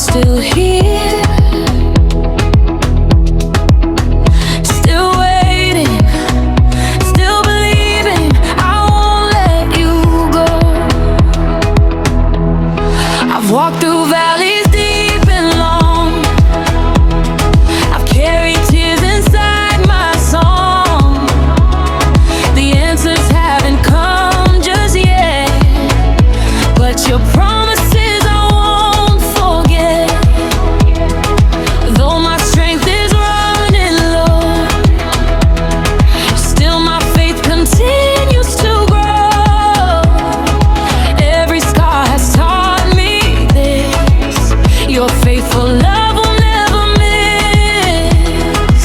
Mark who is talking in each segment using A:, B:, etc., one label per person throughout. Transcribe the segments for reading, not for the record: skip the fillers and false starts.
A: still here, still waiting, still believing. I won't let you go. I've walked through valleys deep and long. I've carried tears inside my song. The answers haven't come just yet, but your promises I won't forget. Though my strength is running low, still my faith continues to grow. Every scar has taught me this: your faithful love will never miss.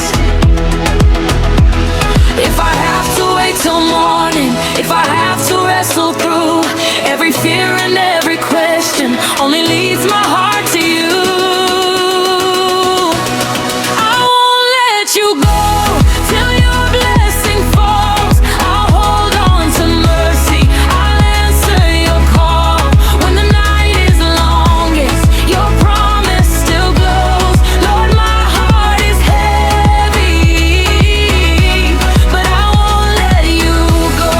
A: If I have to wait till morning, if I have to wrestle through every fear and every question, only leads my heart to you. I won't let you go till your blessing falls. I'll hold on to mercy, I'll answer your call. When the night is longest, your promise still glows. Lord, my heart is heavy, but I won't let you go.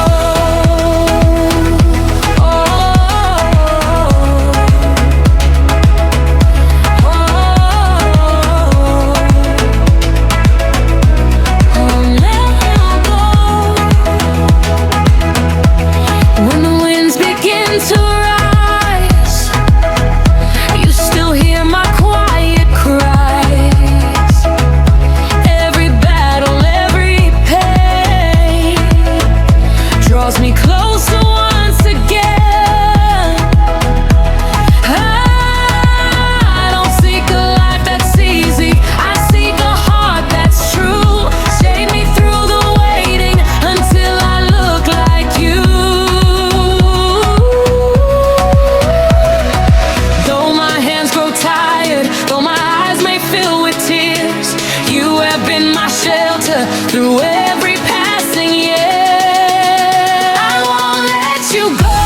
A: When the winds begin to rise, you still hear my quiet cries. Every battle, every pain draws me closer once again. I don't seek a life that's easy, I seek a heart that's true. Shade me through the waiting until I look like you. Though my hands grow tired, though my eyes may fill with tears, you have been my shelter through every passing year. I won't let you go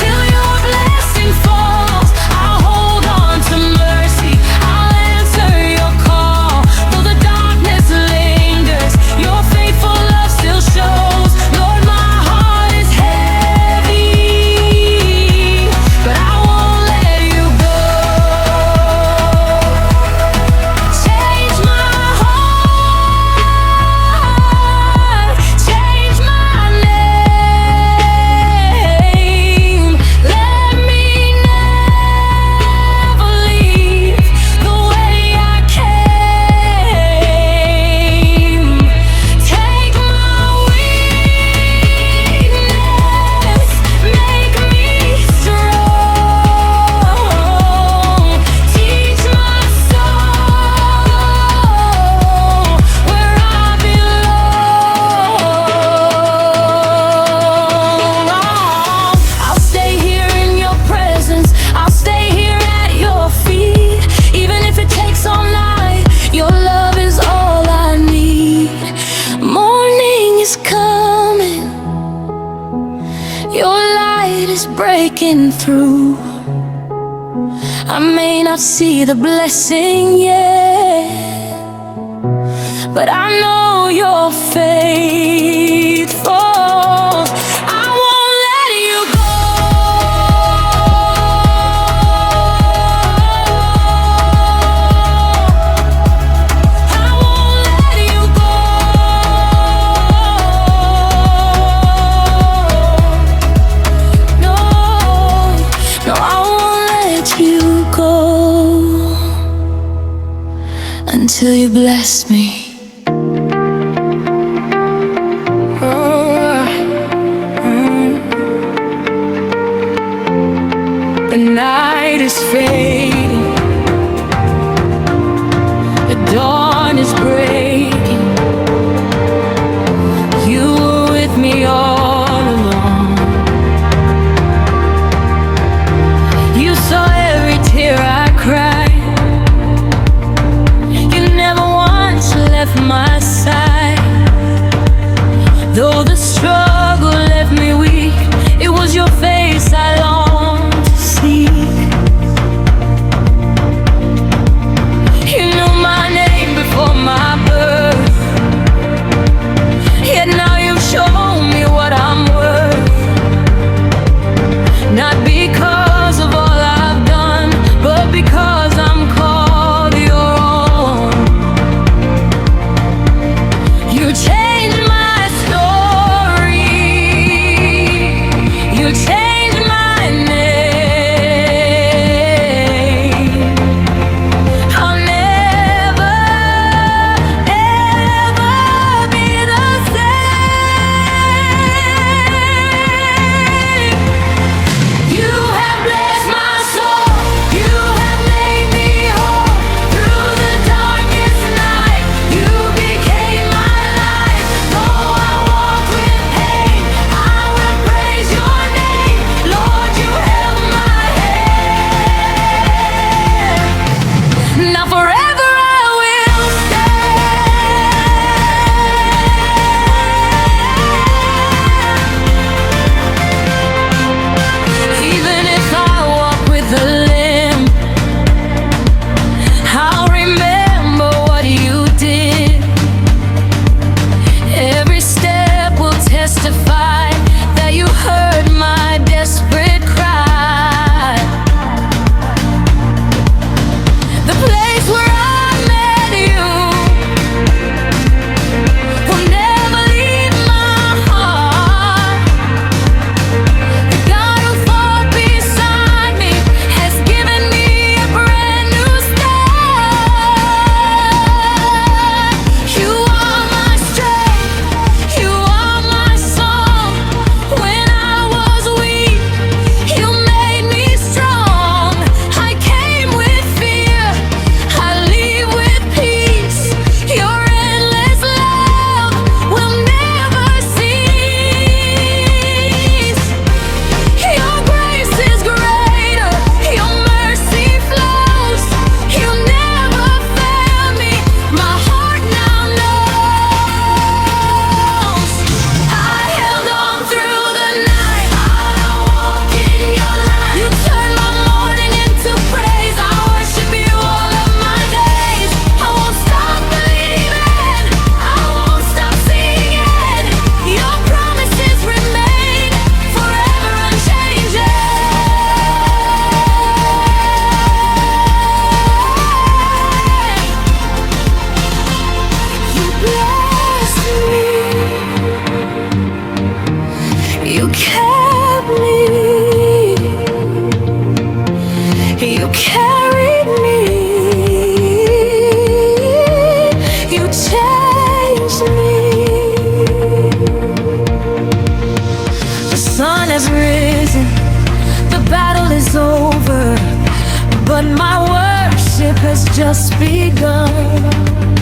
A: till your blessing falls. I'll hold on to mercy, I'll answer your call. Though the darkness lingers, your faithful love still shows. Lord, my heart is heavy, but I won't let you go. Change my heart, change my name. Let me never leave the way I came. Take my weakness, make me strong. Teach my soul where I belong. I'll stay here in your presence, I'll stay here at your feet. Even if it takes all night, your love is all I need. Morning is coming, your light is breaking through. I may not see the blessing yet, but I know you're faithful. I won't let you go. I won't let you go. No, no, I won't let you go until you bless me. The night is fading, the dawn is breaking. You were with me all along. You saw every tear I cried. You never once left my side. Though the struggle left me weak, it was your face I longed to see. but my worship has just begun.